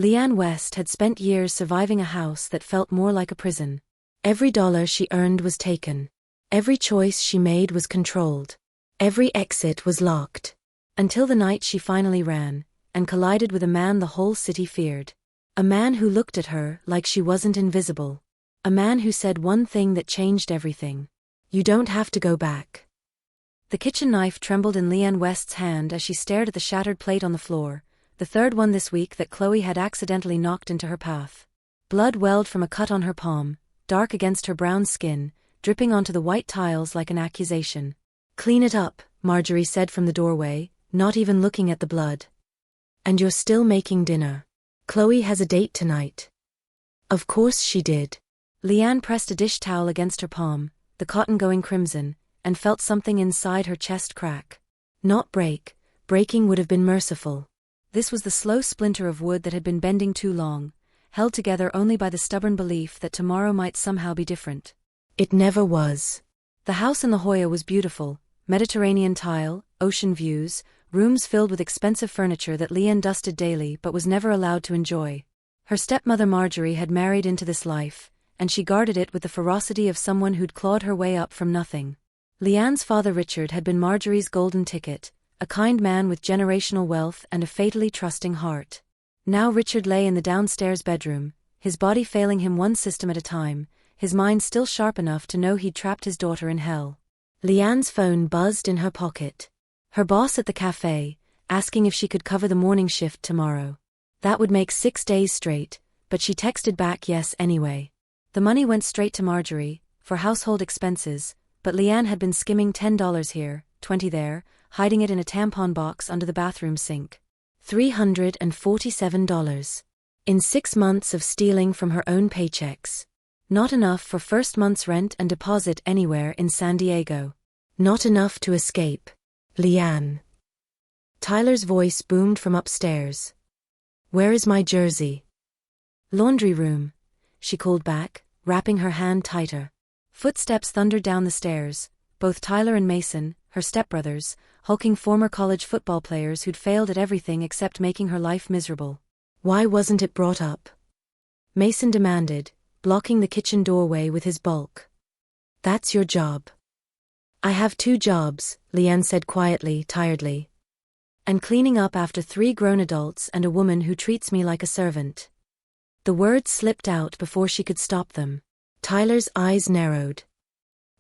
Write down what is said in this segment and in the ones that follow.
Leanne West had spent years surviving a house that felt more like a prison. Every dollar she earned was taken. Every choice she made was controlled. Every exit was locked. Until the night she finally ran, and collided with a man the whole city feared. A man who looked at her like she wasn't invisible. A man who said one thing that changed everything. "You don't have to go back." The kitchen knife trembled in Leanne West's hand as she stared at the shattered plate on the floor, the third one this week that Chloe had accidentally knocked into her path. Blood welled from a cut on her palm, dark against her brown skin, dripping onto the white tiles like an accusation. "Clean it up," Marjorie said from the doorway, not even looking at the blood. "And you're still making dinner. Chloe has a date tonight." Of course she did. Leanne pressed a dish towel against her palm, the cotton going crimson, and felt something inside her chest crack. Not break. Breaking would have been merciful. This was the slow splinter of wood that had been bending too long, held together only by the stubborn belief that tomorrow might somehow be different. It never was. The house in La Jolla was beautiful, Mediterranean tile, ocean views, rooms filled with expensive furniture that Leanne dusted daily but was never allowed to enjoy. Her stepmother Marjorie had married into this life, and she guarded it with the ferocity of someone who'd clawed her way up from nothing. Leanne's father Richard had been Marjorie's golden ticket, a kind man with generational wealth and a fatally trusting heart. Now Richard lay in the downstairs bedroom, his body failing him one system at a time, his mind still sharp enough to know he'd trapped his daughter in hell. Leanne's phone buzzed in her pocket. Her boss at the cafe, asking if she could cover the morning shift tomorrow. That would make 6 days straight, but she texted back yes anyway. The money went straight to Marjorie, for household expenses, but Leanne had been skimming $10 here, $20 there, hiding it in a tampon box under the bathroom sink. $347. In 6 months of stealing from her own paychecks. Not enough for first month's rent and deposit anywhere in San Diego. Not enough to escape. Leanne. Tyler's voice boomed from upstairs. "Where is my jersey?" "Laundry room," she called back, wrapping her hand tighter. Footsteps thundered down the stairs, both Tyler and Mason, her stepbrothers, hulking former college football players who'd failed at everything except making her life miserable. "Why wasn't it brought up?" Mason demanded, blocking the kitchen doorway with his bulk. "That's your job." "I have 2 jobs, Leanne said quietly, tiredly. "And cleaning up after 3 grown adults and a woman who treats me like a servant." The words slipped out before she could stop them. Tyler's eyes narrowed.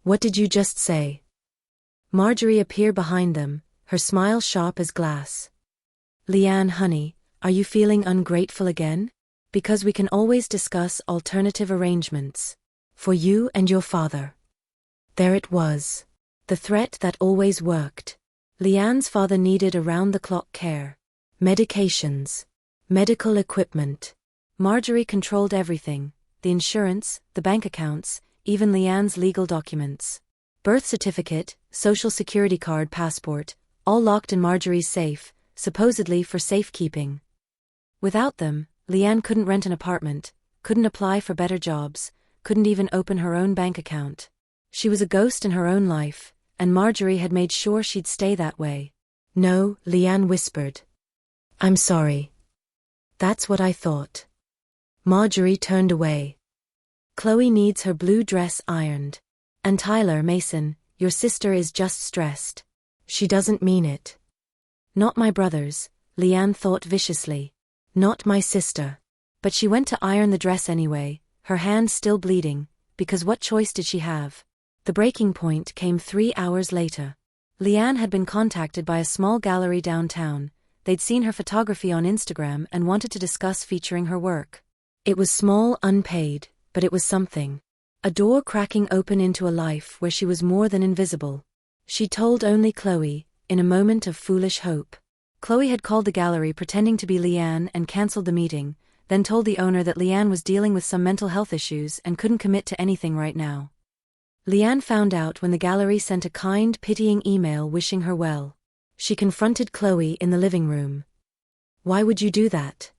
"What did you just say?" Marjorie appeared behind them, her smile sharp as glass. "Leanne, honey, are you feeling ungrateful again? Because we can always discuss alternative arrangements. For you and your father." There it was. The threat that always worked. Leanne's father needed around-the-clock care. Medications. Medical equipment. Marjorie controlled everything, the insurance, the bank accounts, even Leanne's legal documents. Birth certificate, social security card, passport, all locked in Marjorie's safe, supposedly for safekeeping. Without them, Leanne couldn't rent an apartment, couldn't apply for better jobs, couldn't even open her own bank account. She was a ghost in her own life, and Marjorie had made sure she'd stay that way. "No," Leanne whispered. "I'm sorry." "That's what I thought." Marjorie turned away. "Chloe needs her blue dress ironed. And Tyler, Mason, your sister is just stressed. She doesn't mean it." "Not my brothers," Leanne thought viciously. "Not my sister." But she went to iron the dress anyway, her hand still bleeding, because what choice did she have? The breaking point came 3 hours later. Leanne had been contacted by a small gallery downtown. They'd seen her photography on Instagram and wanted to discuss featuring her work. It was small, unpaid, but it was something. A door cracking open into a life where she was more than invisible. She told only Chloe, in a moment of foolish hope. Chloe had called the gallery pretending to be Leanne and cancelled the meeting, then told the owner that Leanne was dealing with some mental health issues and couldn't commit to anything right now. Leanne found out when the gallery sent a kind, pitying email wishing her well. She confronted Chloe in the living room. "Why would you do that?"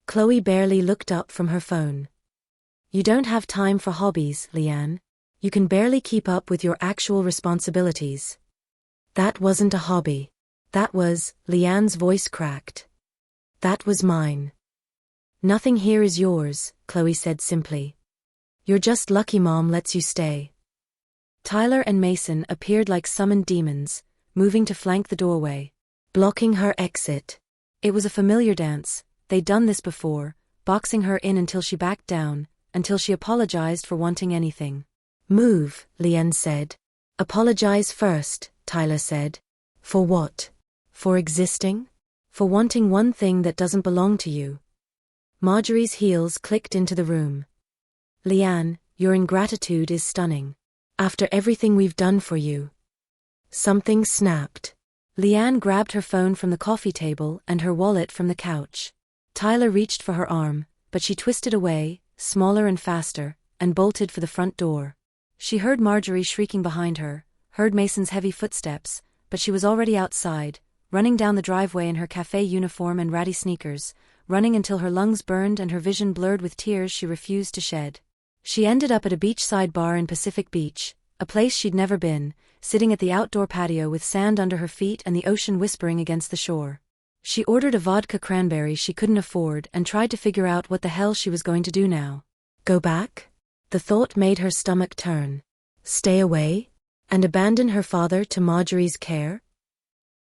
Chloe barely looked up from her phone. "You don't have time for hobbies, Leanne. You can barely keep up with your actual responsibilities." "That wasn't a hobby. That was," Leanne's voice cracked. "That was mine." Nothing here is yours, Chloe said simply. You're just lucky Mom lets you stay. Tyler and Mason appeared like summoned demons, moving to flank the doorway, blocking her exit. It was a familiar dance, they'd done this before, boxing her in until she backed down, until she apologized for wanting anything. Move, Leanne said. Apologize first, Tyler said. For what? For existing? For wanting one thing that doesn't belong to you. Marjorie's heels clicked into the room. Leanne, your ingratitude is stunning. After everything we've done for you. Something snapped. Leanne grabbed her phone from the coffee table and her wallet from the couch. Tyler reached for her arm, but she twisted away, smaller and faster, and bolted for the front door. She heard Marjorie shrieking behind her, heard Mason's heavy footsteps, but she was already outside, running down the driveway in her cafe uniform and ratty sneakers, running until her lungs burned and her vision blurred with tears she refused to shed. She ended up at a beachside bar in Pacific Beach, a place she'd never been, sitting at the outdoor patio with sand under her feet and the ocean whispering against the shore. She ordered a vodka cranberry she couldn't afford and tried to figure out what the hell she was going to do now. Go back? The thought made her stomach turn. Stay away? And abandon her father to Marjorie's care?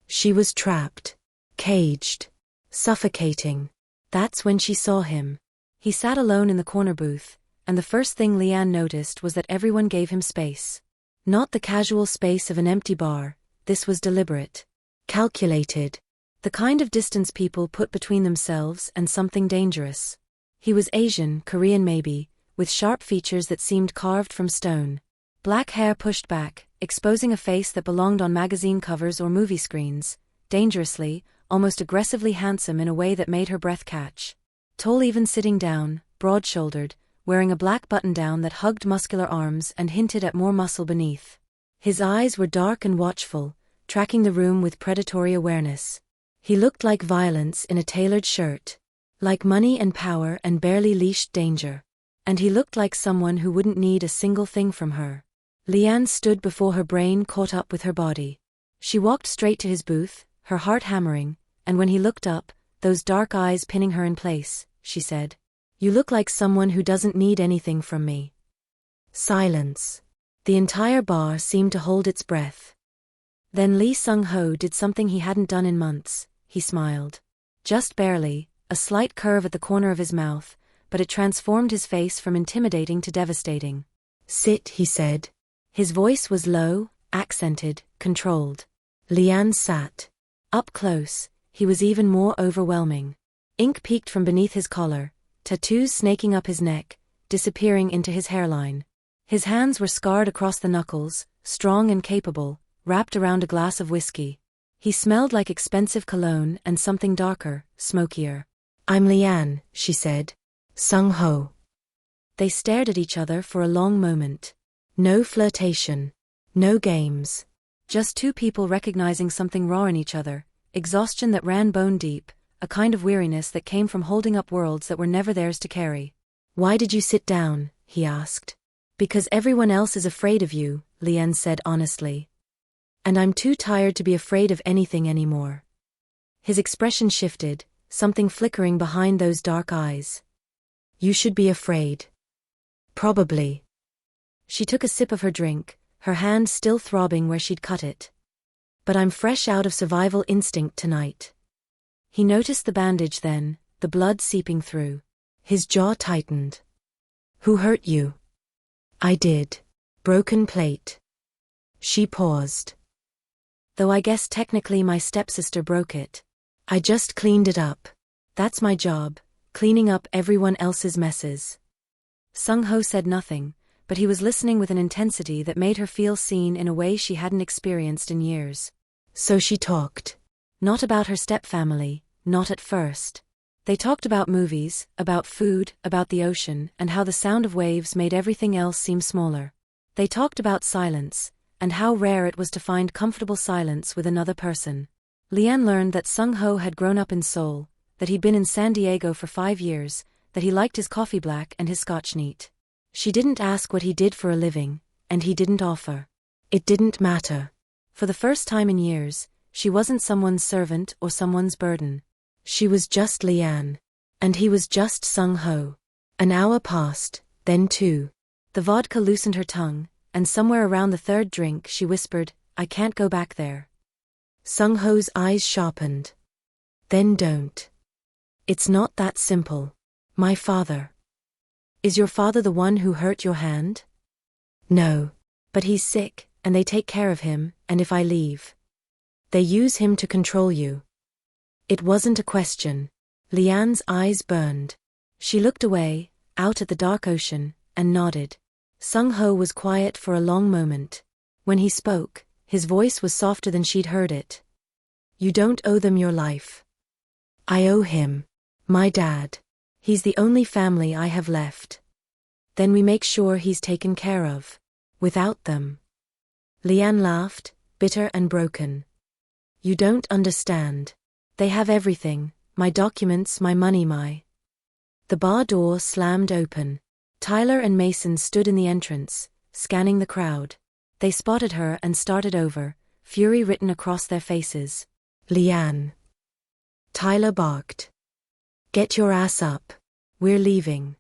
She was trapped. Caged. Suffocating. That's when she saw him. He sat alone in the corner booth, and the first thing Leanne noticed was that everyone gave him space. Not the casual space of an empty bar, this was deliberate. Calculated. The kind of distance people put between themselves and something dangerous. He was Asian, Korean maybe, with sharp features that seemed carved from stone. Black hair pushed back, exposing a face that belonged on magazine covers or movie screens, dangerously, almost aggressively handsome in a way that made her breath catch. Tall even sitting down, broad-shouldered, wearing a black button-down that hugged muscular arms and hinted at more muscle beneath. His eyes were dark and watchful, tracking the room with predatory awareness. He looked like violence in a tailored shirt. Like money and power and barely leashed danger. And he looked like someone who wouldn't need a single thing from her. Leanne stood before her brain caught up with her body. She walked straight to his booth, her heart hammering, and when he looked up, those dark eyes pinning her in place, she said, "You look like someone who doesn't need anything from me." Silence. The entire bar seemed to hold its breath. Then Lee Sung-ho did something he hadn't done in months. He smiled. Just barely, a slight curve at the corner of his mouth, but it transformed his face from intimidating to devastating. "Sit," he said. His voice was low, accented, controlled. Leanne sat. Up close, he was even more overwhelming. Ink peeked from beneath his collar, tattoos snaking up his neck, disappearing into his hairline. His hands were scarred across the knuckles, strong and capable, wrapped around a glass of whiskey. He smelled like expensive cologne and something darker, smokier. "I'm Leanne," she said. "Sung-ho." They stared at each other for a long moment. No flirtation. No games. Just two people recognizing something raw in each other, exhaustion that ran bone deep, a kind of weariness that came from holding up worlds that were never theirs to carry. "Why did you sit down?" he asked. "Because everyone else is afraid of you," Leanne said honestly. "And I'm too tired to be afraid of anything anymore." His expression shifted, something flickering behind those dark eyes. "You should be afraid." "Probably." She took a sip of her drink, her hand still throbbing where she'd cut it. "But I'm fresh out of survival instinct tonight." He noticed the bandage then, the blood seeping through. His jaw tightened. "Who hurt you?" "I did. Broken plate." She paused. "Though I guess technically my stepsister broke it. I just cleaned it up. That's my job, cleaning up everyone else's messes." Sung-ho said nothing, but he was listening with an intensity that made her feel seen in a way she hadn't experienced in years. So she talked. Not about her stepfamily, not at first. They talked about movies, about food, about the ocean, and how the sound of waves made everything else seem smaller. They talked about silence, and how rare it was to find comfortable silence with another person. Leanne learned that Sung-ho had grown up in Seoul, that he'd been in San Diego for 5 years, that he liked his coffee black and his scotch neat. She didn't ask what he did for a living, and he didn't offer. It didn't matter. For the first time in years, she wasn't someone's servant or someone's burden. She was just Leanne. And he was just Sung Ho. An hour passed, then 2. The vodka loosened her tongue, and somewhere around the 3rd drink she whispered, "I can't go back there." Sung Ho's eyes sharpened. "Then don't. It's not that simple. My father." "Is your father the one who hurt your hand?" "No. But he's sick, and they take care of him, and if I leave, they use him to control you." It wasn't a question. Lian's eyes burned. She looked away, out at the dark ocean, and nodded. Sung Ho was quiet for a long moment. When he spoke, his voice was softer than she'd heard it. "You don't owe them your life. I owe him. My dad. He's the only family I have left. Then we make sure he's taken care of. Without them." Lian laughed, bitter and broken. "You don't understand. They have everything, my documents, my money, my—" The bar door slammed open. Tyler and Mason stood in the entrance, scanning the crowd. They spotted her and started over, fury written across their faces. "Lian." Tyler barked. "Get your ass up. We're leaving."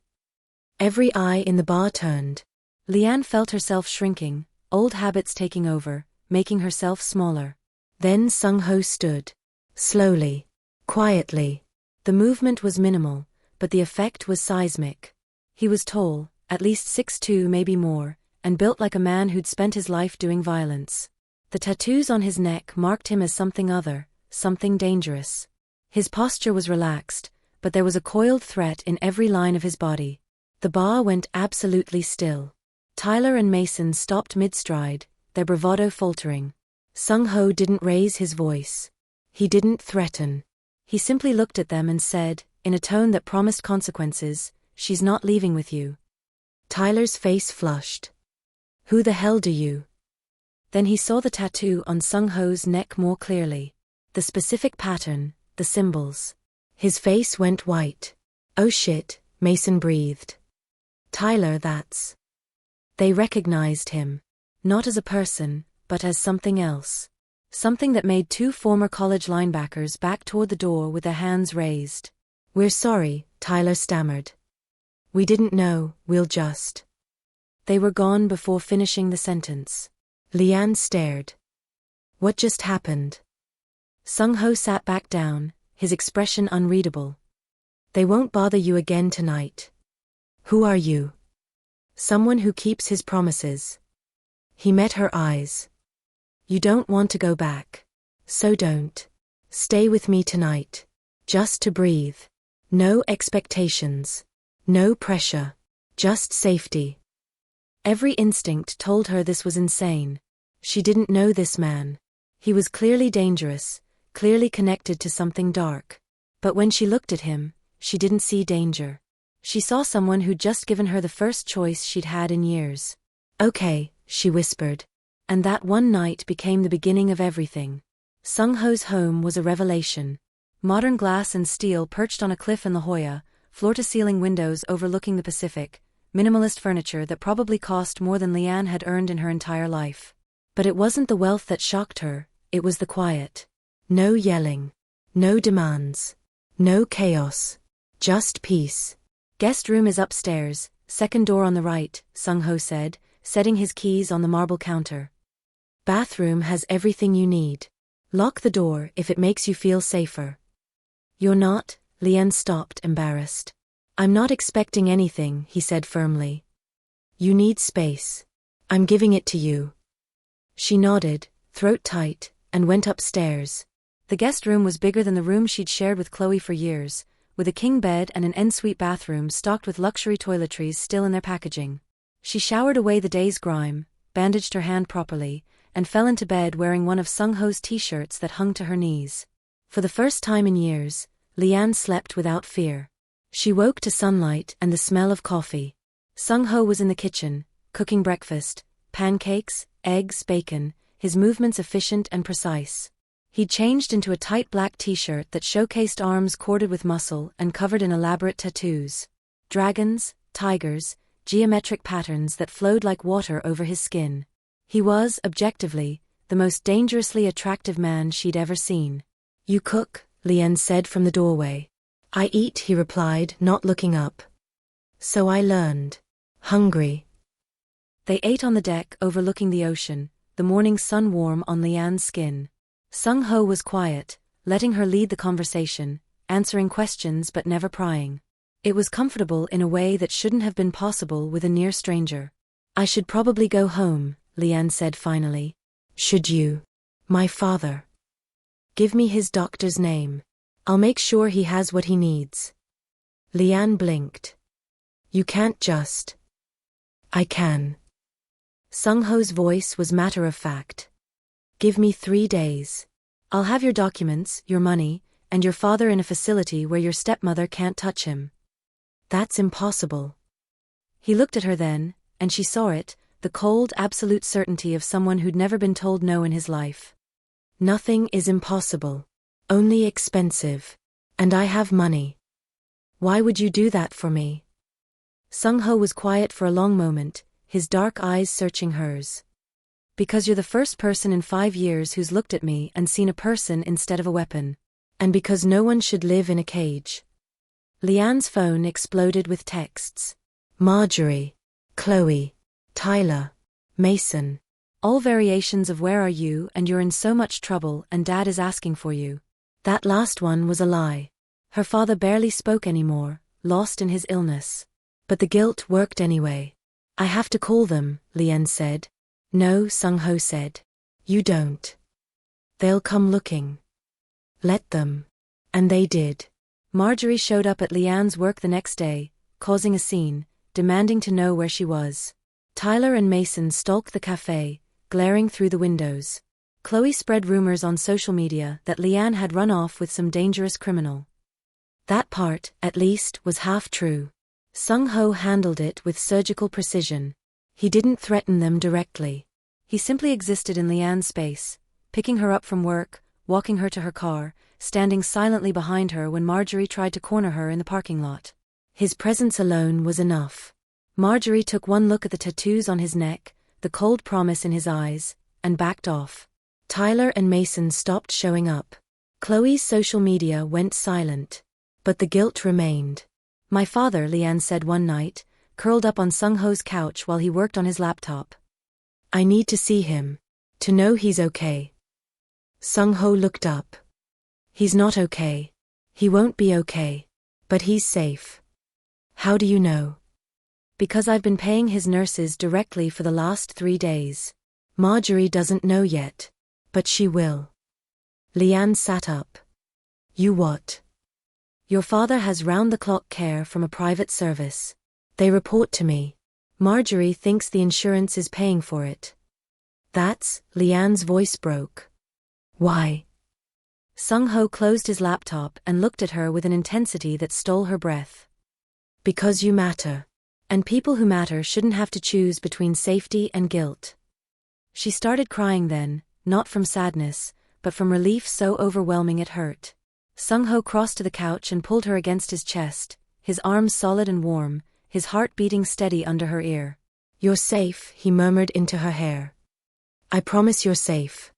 Every eye in the bar turned. Lian felt herself shrinking, old habits taking over, making herself smaller. Then Sung Ho stood. Slowly. Quietly. The movement was minimal, but the effect was seismic. He was tall, at least 6'2", maybe more, and built like a man who'd spent his life doing violence. The tattoos on his neck marked him as something other, something dangerous. His posture was relaxed, but there was a coiled threat in every line of his body. The bar went absolutely still. Tyler and Mason stopped mid-stride, their bravado faltering. Sung Ho didn't raise his voice. He didn't threaten. He simply looked at them and said, in a tone that promised consequences, "She's not leaving with you." Tyler's face flushed. "Who the hell do you?" Then he saw the tattoo on Sung Ho's neck more clearly. The specific pattern, the symbols. His face went white. "Oh shit," Mason breathed. "Tyler, that's—" They recognized him. Not as a person, but as something else. Something that made 2 former college linebackers back toward the door with their hands raised. "We're sorry," Tyler stammered. "We didn't know, we'll just—" They were gone before finishing the sentence. Lian stared. What just happened? Sung Ho sat back down, his expression unreadable. "They won't bother you again tonight." "Who are you?" "Someone who keeps his promises." He met her eyes. "You don't want to go back. So don't. Stay with me tonight. Just to breathe. No expectations. No pressure. Just safety." Every instinct told her this was insane. She didn't know this man. He was clearly dangerous, clearly connected to something dark. But when she looked at him, she didn't see danger. She saw someone who'd just given her the first choice she'd had in years. "Okay," she whispered. And that one night became the beginning of everything. Sung Ho's home was a revelation. Modern glass and steel perched on a cliff in La Jolla, floor-to-ceiling windows overlooking the Pacific, minimalist furniture that probably cost more than Lian had earned in her entire life. But it wasn't the wealth that shocked her, it was the quiet. No yelling. No demands. No chaos. Just peace. "Guest room is upstairs, second door on the right," Sung Ho said, setting his keys on the marble counter. "Bathroom has everything you need. Lock the door if it makes you feel safer." "You're not?" Lian stopped, embarrassed. "I'm not expecting anything," he said firmly. "You need space. I'm giving it to you." She nodded, throat tight, and went upstairs. The guest room was bigger than the room she'd shared with Chloe for years, with a king bed and an ensuite bathroom stocked with luxury toiletries still in their packaging. She showered away the day's grime, bandaged her hand properly, and fell into bed wearing one of Sung Ho's t-shirts that hung to her knees. For the first time in years, Lian slept without fear. She woke to sunlight and the smell of coffee. Sung Ho was in the kitchen, cooking breakfast, pancakes, eggs, bacon, his movements efficient and precise. He'd changed into a tight black t-shirt that showcased arms corded with muscle and covered in elaborate tattoos. Dragons, tigers, geometric patterns that flowed like water over his skin. He was, objectively, the most dangerously attractive man she'd ever seen. "You cook?" Lian said from the doorway. I eat, he replied, not looking up. So I learned. Hungry. They ate on the deck overlooking the ocean, the morning sun warm on Lian's skin. Sung-ho was quiet, letting her lead the conversation, answering questions but never prying. It was comfortable in a way that shouldn't have been possible with a near stranger. I should probably go home, Lian said finally. Should you? My father. Give me his doctor's name. I'll make sure he has what he needs. Lian blinked. You can't just. I can. Sung-ho's voice was matter-of-fact. Give me 3 days. I'll have your documents, your money, and your father in a facility where your stepmother can't touch him. That's impossible. He looked at her then, and she saw it, the cold, absolute certainty of someone who'd never been told no in his life. Nothing is impossible. Only expensive. And I have money. Why would you do that for me? Sung-ho was quiet for a long moment, his dark eyes searching hers. Because you're the first person in 5 years who's looked at me and seen a person instead of a weapon. And because no one should live in a cage. Lian's phone exploded with texts. Marjorie. Chloe. Tyler. Mason. All variations of where are you and you're in so much trouble and Dad is asking for you. That last one was a lie. Her father barely spoke anymore, lost in his illness. But the guilt worked anyway. I have to call them, Lian said. No, Sung-ho said. You don't. They'll come looking. Let them. And they did. Marjorie showed up at Lian's work the next day, causing a scene, demanding to know where she was. Tyler and Mason stalked the cafe, glaring through the windows. Chloe spread rumors on social media that Lian had run off with some dangerous criminal. That part, at least, was half true. Sung-ho handled it with surgical precision. He didn't threaten them directly. He simply existed in Lian's space, picking her up from work, walking her to her car, standing silently behind her when Marjorie tried to corner her in the parking lot. His presence alone was enough. Marjorie took one look at the tattoos on his neck, the cold promise in his eyes, and backed off. Tyler and Mason stopped showing up. Chloe's social media went silent. But the guilt remained. My father, Lian said one night, curled up on Sung-ho's couch while he worked on his laptop. I need to see him. To know he's okay. Sung-ho looked up. He's not okay. He won't be okay. But he's safe. How do you know? Because I've been paying his nurses directly for the last 3 days. Marjorie doesn't know yet. But she will. Lian sat up. You what? Your father has round-the-clock care from a private service. They report to me. Marjorie thinks the insurance is paying for it. That's, Lian's voice broke. Why? Sung-ho closed his laptop and looked at her with an intensity that stole her breath. Because you matter. And people who matter shouldn't have to choose between safety and guilt. She started crying then, not from sadness, but from relief so overwhelming it hurt. Sung-ho crossed to the couch and pulled her against his chest, his arms solid and warm, his heart beating steady under her ear. You're safe, he murmured into her hair. I promise you're safe.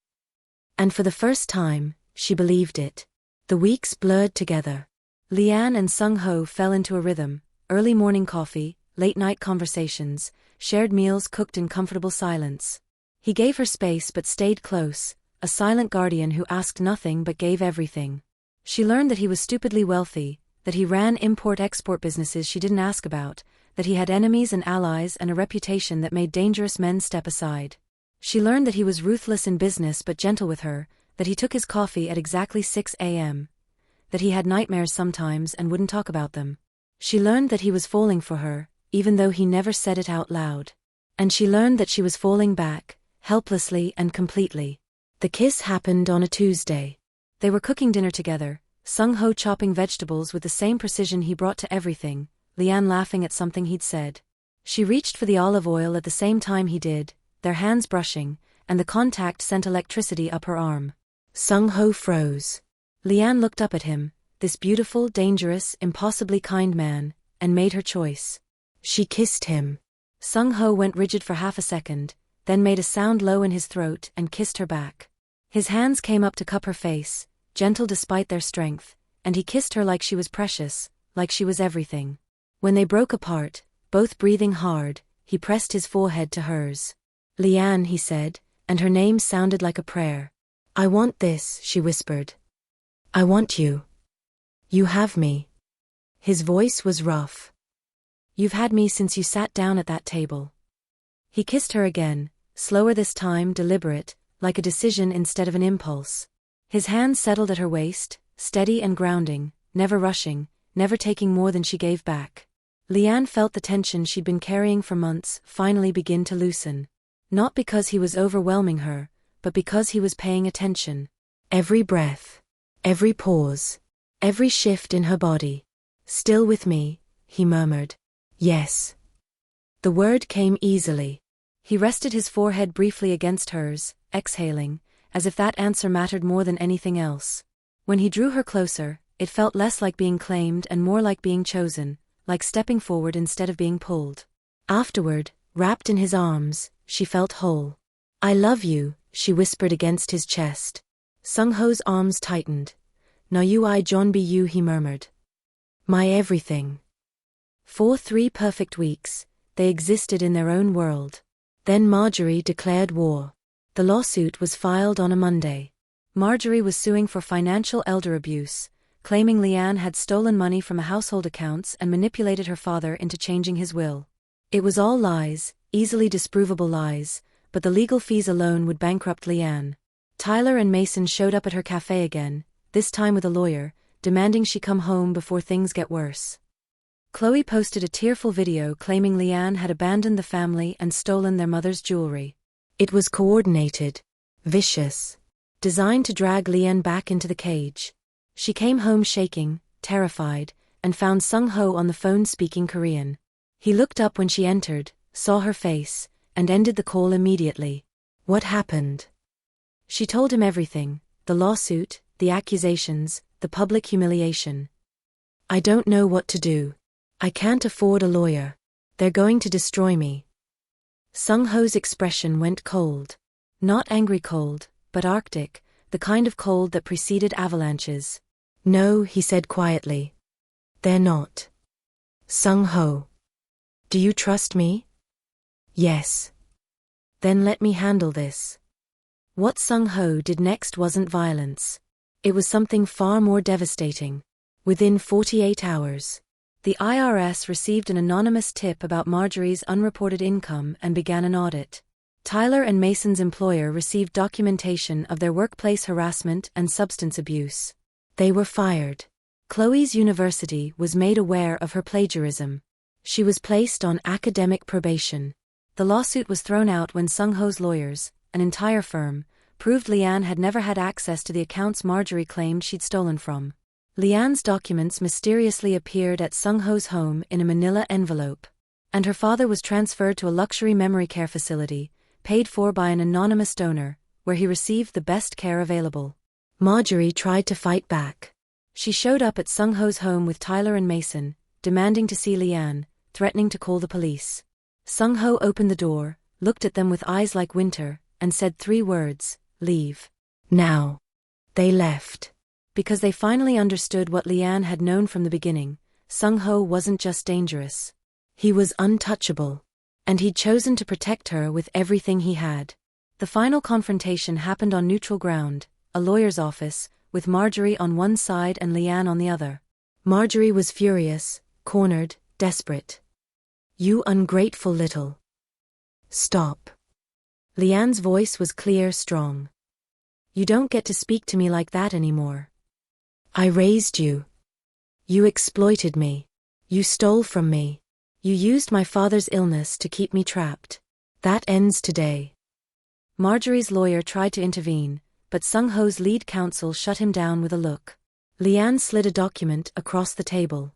And for the first time, she believed it. The weeks blurred together. Lian and Sung-ho fell into a rhythm, early morning coffee, late-night conversations, shared meals cooked in comfortable silence. He gave her space but stayed close, a silent guardian who asked nothing but gave everything. She learned that he was stupidly wealthy, that he ran import-export businesses she didn't ask about, that he had enemies and allies and a reputation that made dangerous men step aside. She learned that he was ruthless in business but gentle with her, that he took his coffee at exactly 6 a.m., that he had nightmares sometimes and wouldn't talk about them. She learned that he was falling for her, even though he never said it out loud. And she learned that she was falling back, helplessly and completely. The kiss happened on a Tuesday. They were cooking dinner together, Sung-ho chopping vegetables with the same precision he brought to everything, Lian laughing at something he'd said. She reached for the olive oil at the same time he did, their hands brushing, and the contact sent electricity up her arm. Sung-ho froze. Lian looked up at him, this beautiful, dangerous, impossibly kind man, and made her choice. She kissed him. Sung-ho went rigid for half a second, then made a sound low in his throat and kissed her back. His hands came up to cup her face, gentle despite their strength, and he kissed her like she was precious, like she was everything. When they broke apart, both breathing hard, he pressed his forehead to hers. "Leanne," he said, and her name sounded like a prayer. "I want this," she whispered. "I want you. You have me." His voice was rough. "You've had me since you sat down at that table." He kissed her again, slower this time, deliberate, like a decision instead of an impulse. His hands settled at her waist, steady and grounding, never rushing, never taking more than she gave back. Leanne felt the tension she'd been carrying for months finally begin to loosen. Not because he was overwhelming her, but because he was paying attention. Every breath, every pause, every shift in her body. "Still with me," he murmured. "Yes." The word came easily. He rested his forehead briefly against hers, exhaling, as if that answer mattered more than anything else. When he drew her closer, it felt less like being claimed and more like being chosen, like stepping forward instead of being pulled. Afterward, wrapped in his arms, she felt whole. "I love you," she whispered against his chest. Sung-ho's arms tightened. "Now you I John be you," he murmured. "My everything." For 3 perfect weeks, they existed in their own world. Then Marjorie declared war. The lawsuit was filed on a Monday. Marjorie was suing for financial elder abuse, claiming Leanne had stolen money from household accounts and manipulated her father into changing his will. It was all lies, easily disprovable lies, but the legal fees alone would bankrupt Leanne. Tyler and Mason showed up at her cafe again, this time with a lawyer, demanding she come home before things get worse. Chloe posted a tearful video claiming Leanne had abandoned the family and stolen their mother's jewelry. It was coordinated, vicious, designed to drag Leanne back into the cage. She came home shaking, terrified, and found Sung-ho on the phone speaking Korean. He looked up when she entered, saw her face, and ended the call immediately. "What happened?" She told him everything, the lawsuit, the accusations, the public humiliation. "I don't know what to do. I can't afford a lawyer. They're going to destroy me." Sung-ho's expression went cold. Not angry cold, but Arctic, the kind of cold that preceded avalanches. "No," he said quietly. "They're not." "Sung-ho. Do you trust me?" "Yes." "Then let me handle this." What Sung-ho did next wasn't violence. It was something far more devastating. Within 48 hours, the IRS received an anonymous tip about Marjorie's unreported income and began an audit. Tyler and Mason's employer received documentation of their workplace harassment and substance abuse. They were fired. Chloe's university was made aware of her plagiarism. She was placed on academic probation. The lawsuit was thrown out when Sung-ho's lawyers, an entire firm, proved Leanne had never had access to the accounts Marjorie claimed she'd stolen from. Leanne's documents mysteriously appeared at Sung-ho's home in a manila envelope. And her father was transferred to a luxury memory care facility, paid for by an anonymous donor, where he received the best care available. Marjorie tried to fight back. She showed up at Sung-ho's home with Tyler and Mason, demanding to see Leanne, threatening to call the police. Sung-ho opened the door, looked at them with eyes like winter, and said 3 words, "Leave. Now." They left. Because they finally understood what Leanne had known from the beginning, Sung-ho wasn't just dangerous. He was untouchable. And he'd chosen to protect her with everything he had. The final confrontation happened on neutral ground, a lawyer's office, with Marjorie on one side and Leanne on the other. Marjorie was furious, cornered, desperate. "You ungrateful little." "Stop." Leanne's voice was clear, strong. "You don't get to speak to me like that anymore. I raised you. You exploited me. You stole from me. You used my father's illness to keep me trapped. That ends today." Marjorie's lawyer tried to intervene, but Sung-ho's lead counsel shut him down with a look. Leanne slid a document across the table.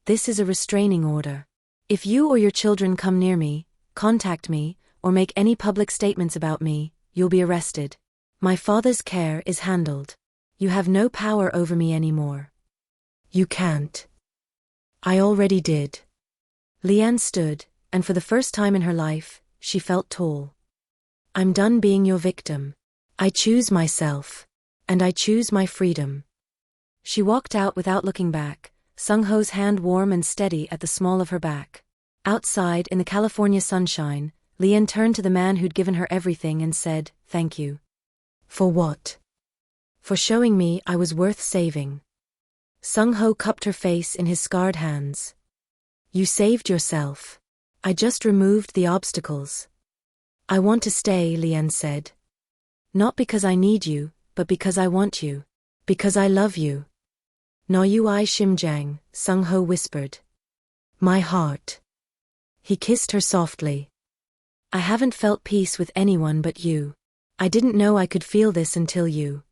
"This is a restraining order. If you or your children come near me, contact me, or make any public statements about me, you'll be arrested. My father's care is handled. You have no power over me anymore." "You can't." "I already did." Leanne stood, and for the first time in her life, she felt tall. "I'm done being your victim. I choose myself. And I choose my freedom." She walked out without looking back, Sung-ho's hand warm and steady at the small of her back. Outside, in the California sunshine, Lian turned to the man who'd given her everything and said, "Thank you." "For what?" "For showing me I was worth saving." Sung-ho cupped her face in his scarred hands. "You saved yourself. I just removed the obstacles." "I want to stay," Lian said. "Not because I need you, but because I want you. Because I love you." "No you I Shimjang," Sung-ho whispered. "My heart." He kissed her softly. "I haven't felt peace with anyone but you. I didn't know I could feel this until you."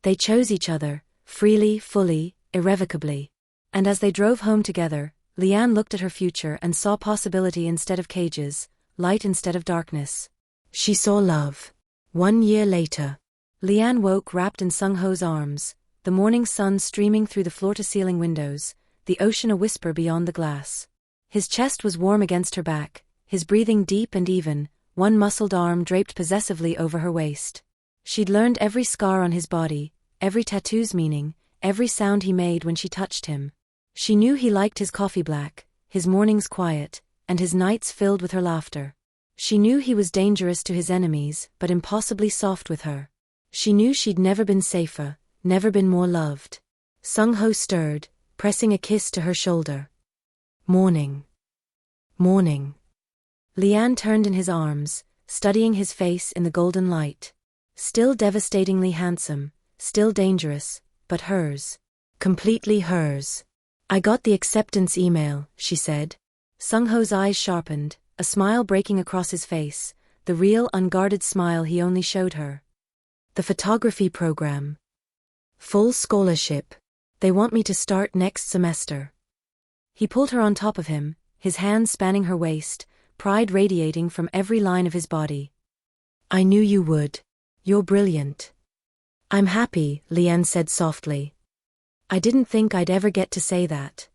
They chose each other, freely, fully, irrevocably. And as they drove home together, Lian looked at her future and saw possibility instead of cages, light instead of darkness. She saw love. 1 year later. Lian woke wrapped in Sung-ho's arms, the morning sun streaming through the floor-to-ceiling windows, the ocean a whisper beyond the glass. His chest was warm against her back, his breathing deep and even, one muscled arm draped possessively over her waist. She'd learned every scar on his body, every tattoo's meaning, every sound he made when she touched him. She knew he liked his coffee black, his mornings quiet, and his nights filled with her laughter. She knew he was dangerous to his enemies, but impossibly soft with her. She knew she'd never been safer, never been more loved. Sung-ho stirred, pressing a kiss to her shoulder. "Morning. Morning." Lian turned in his arms, studying his face in the golden light. Still devastatingly handsome, still dangerous, but hers. Completely hers. "I got the acceptance email," she said. Sung-ho's eyes sharpened, a smile breaking across his face, the real, unguarded smile he only showed her. "The photography program. Full scholarship. They want me to start next semester." He pulled her on top of him, his hands spanning her waist, pride radiating from every line of his body. "I knew you would. You're brilliant." "I'm happy," Lian said softly. "I didn't think I'd ever get to say that."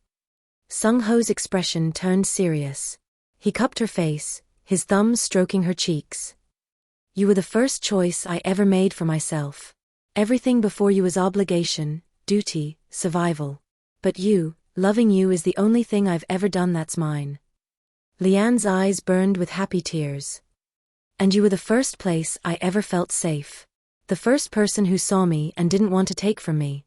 Sung-ho's expression turned serious. He cupped her face, his thumbs stroking her cheeks. "You were the first choice I ever made for myself. Everything before you was obligation, duty, survival. But you, loving you is the only thing I've ever done that's mine." Lian's eyes burned with happy tears. "And you were the first place I ever felt safe. The first person who saw me and didn't want to take from me."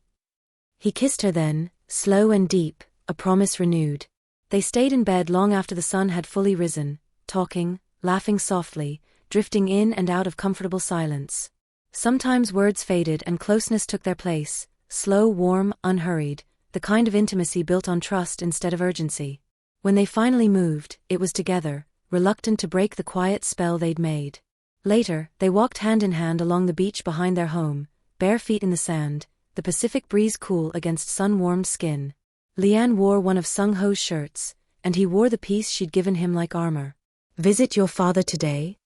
He kissed her then, slow and deep, a promise renewed. They stayed in bed long after the sun had fully risen, talking, laughing softly, drifting in and out of comfortable silence. Sometimes words faded and closeness took their place, slow, warm, unhurried, the kind of intimacy built on trust instead of urgency. When they finally moved, it was together, reluctant to break the quiet spell they'd made. Later, they walked hand in hand along the beach behind their home, bare feet in the sand, the Pacific breeze cool against sun-warmed skin. Lian wore one of Sung-ho's shirts, and he wore the piece she'd given him like armor. "Visit your father today?"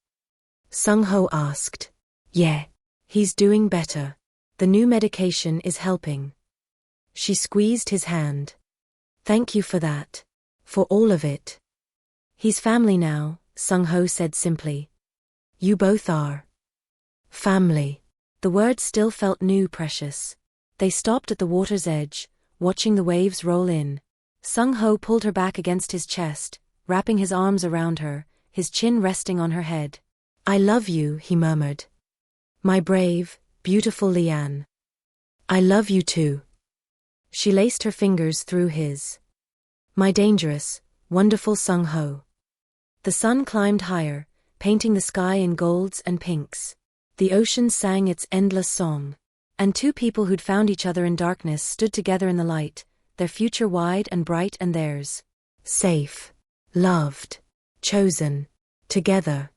Sung-ho asked. "Yeah. He's doing better. The new medication is helping." She squeezed his hand. "Thank you for that. For all of it." "He's family now," Sung-ho said simply. "You both are." Family. The word still felt new, precious. They stopped at the water's edge, watching the waves roll in. Sung-ho pulled her back against his chest, wrapping his arms around her, his chin resting on her head. "I love you," he murmured. "My brave, beautiful Lian. I love you too." She laced her fingers through his. "My dangerous, wonderful Sung-ho." The sun climbed higher, painting the sky in golds and pinks. The ocean sang its endless song. And two people who'd found each other in darkness stood together in the light, their future wide and bright and theirs. Safe. Loved. Chosen. Together.